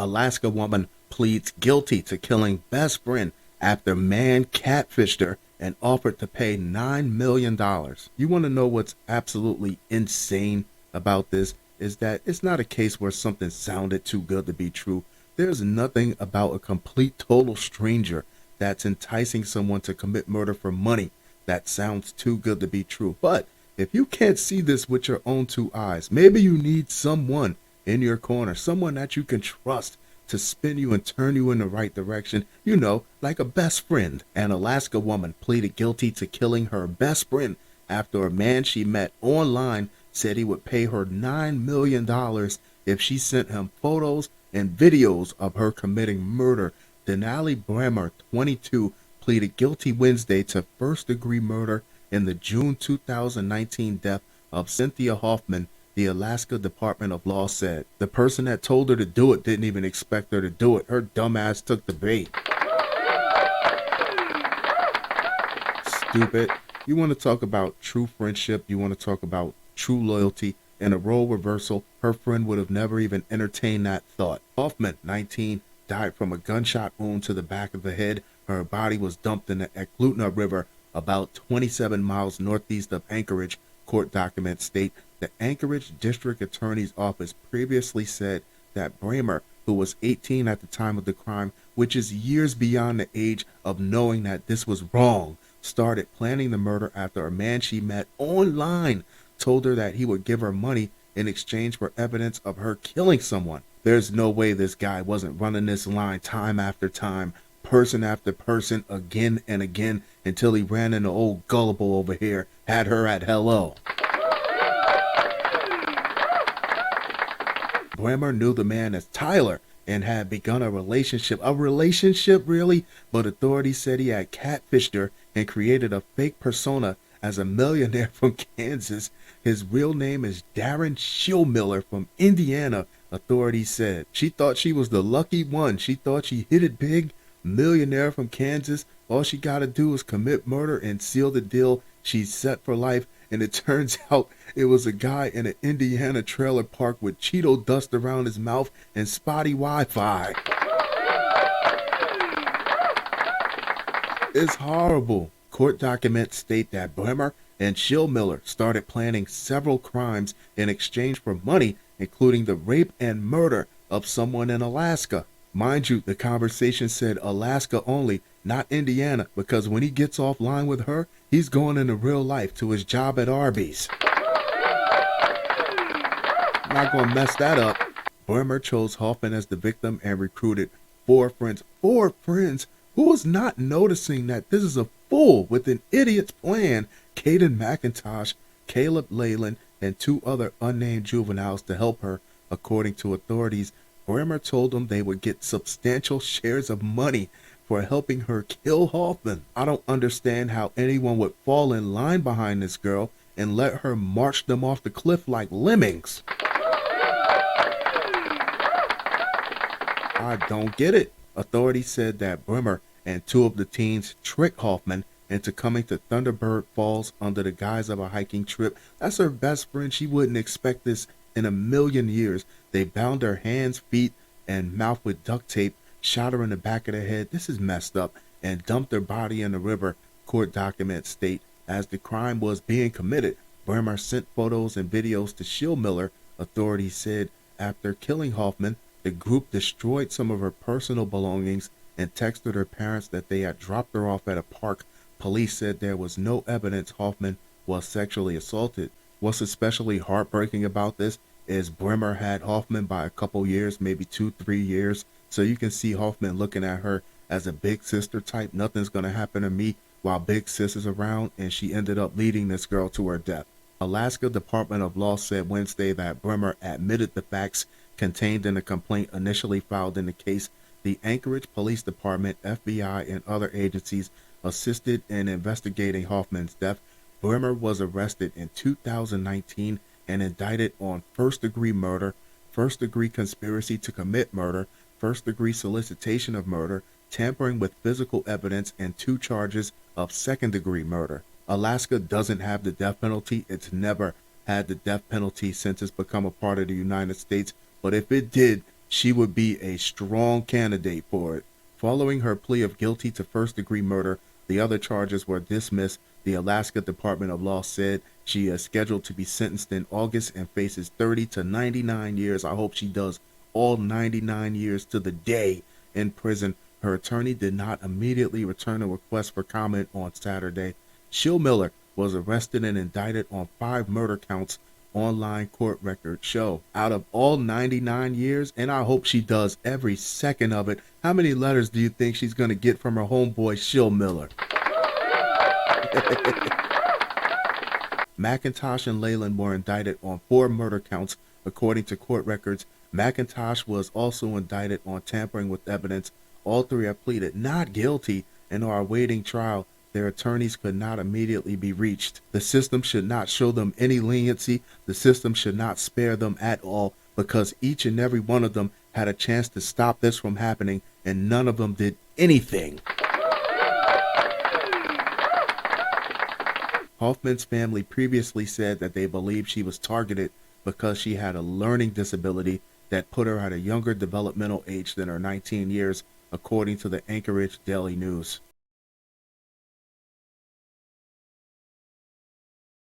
Alaska woman pleads guilty to killing best friend after man catfished her and offered to pay $9 million. You want to know what's absolutely insane about this? Is that it's not a case where something sounded too good to be true. There's nothing about a complete total stranger that's enticing someone to commit murder for money that sounds too good to be true. But if you can't see this with your own two eyes, maybe you need someone in your corner, someone that you can trust to spin you and turn you in the right direction, you know, like a best friend. An Alaska woman pleaded guilty to killing her best friend after a man she met online said he would pay her $9 million if she sent him photos and videos of her committing murder. Denali Brehmer, 22, pleaded guilty Wednesday to first-degree murder in the June 2019 death of Cynthia Hoffman, the Alaska Department of Law said. The person that told her to do it didn't even expect her to do it. Her dumb ass took the bait. Stupid. You want to talk about true friendship, you want to talk about true loyalty, and a role reversal, her friend would have never even entertained that thought. Hoffman, 19, died from a gunshot wound to the back of the head. Her body was dumped in the Eklutna River about 27 miles northeast of Anchorage, court documents state. The Anchorage District Attorney's Office previously said that Brehmer, who was 18 at the time of the crime, which is years beyond the age of knowing that this was wrong, started planning the murder after a man she met online told her that he would give her money in exchange for evidence of her killing someone. There's no way this guy wasn't running this line time after time, person after person, again and again, until he ran into old Gullible over here, had her at hello. Brehmer knew the man as Tyler and had begun a relationship. A relationship, really? But authorities said he had catfished her and created a fake persona as a millionaire from Kansas. His real name is Darren Schillmiller from Indiana, authorities said. She thought she was the lucky one. She thought she hit it big. Millionaire from Kansas. All she got to do is commit murder and seal the deal. She's set for life. And it turns out it was a guy in an Indiana trailer park with Cheeto dust around his mouth and spotty Wi-Fi. It's horrible. Court documents state that Brehmer and Schillmiller started planning several crimes in exchange for money, including the rape and murder of someone in Alaska. Mind you, the conversation said Alaska only, not Indiana, because when he gets offline with her, he's going into real life to his job at Arby's. Not going to mess that up. Brehmer chose Hoffman as the victim and recruited 4 friends. 4 friends? Who was not noticing that this is a fool with an idiot's plan? Caden McIntosh, Caleb Leyland, and 2 other unnamed juveniles to help her, according to authorities. Brehmer told them they would get substantial shares of money for helping her kill Hoffman. I don't understand how anyone would fall in line behind this girl and let her march them off the cliff like lemmings. I don't get it. Authorities said that Brehmer and 2 of the teens tricked Hoffman into coming to Thunderbird Falls under the guise of a hiking trip. That's her best friend. She wouldn't expect this in a million years. They bound her hands, feet, and mouth with duct tape, shot her in the back of the head, this is messed up, and dumped her body in the river, court documents state. As the crime was being committed, Brehmer sent photos and videos to Schillmiller, authorities said. After killing Hoffman, the group destroyed some of her personal belongings and texted her parents that they had dropped her off at a park. Police said there was no evidence Hoffman was sexually assaulted. What's especially heartbreaking about this is Brehmer had Hoffman by a couple years, maybe 2-3 years. So you can see Hoffman looking at her as a big sister type. Nothing's going to happen to me while Big Sis is around, and she ended up leading this girl to her death. Alaska Department of Law said Wednesday that Brehmer admitted the facts contained in the complaint initially filed in the case. The Anchorage Police Department, FBI, and other agencies assisted in investigating Hoffman's death. Brehmer was arrested in 2019 and indicted on first-degree murder, first-degree conspiracy to commit murder, first-degree solicitation of murder, tampering with physical evidence, and 2 charges of second-degree murder. Alaska doesn't have the death penalty. It's never had the death penalty since it's become a part of the United States. But if it did, she would be a strong candidate for it. Following her plea of guilty to first-degree murder, the other charges were dismissed. The Alaska Department of Law said she is scheduled to be sentenced in August and faces 30 to 99 years. I hope she does all 99 years to the day in prison. Her attorney did not immediately return a request for comment on Saturday. Schillmiller was arrested and indicted on 5 murder counts, online court records show. Out of all 99 years, and I hope she does every second of it, how many letters do you think she's going to get from her homeboy Schillmiller? McIntosh and Leyland were indicted on 4 murder counts, according to court records. McIntosh was also indicted on tampering with evidence. All 3 have pleaded not guilty and are awaiting trial. Their attorneys could not immediately be reached. The system should not show them any leniency. The system should not spare them at all, because each and every one of them had a chance to stop this from happening, and none of them did anything. Hoffman's family previously said that they believed she was targeted because she had a learning disability that put her at a younger developmental age than her 19 years, according to the Anchorage Daily News.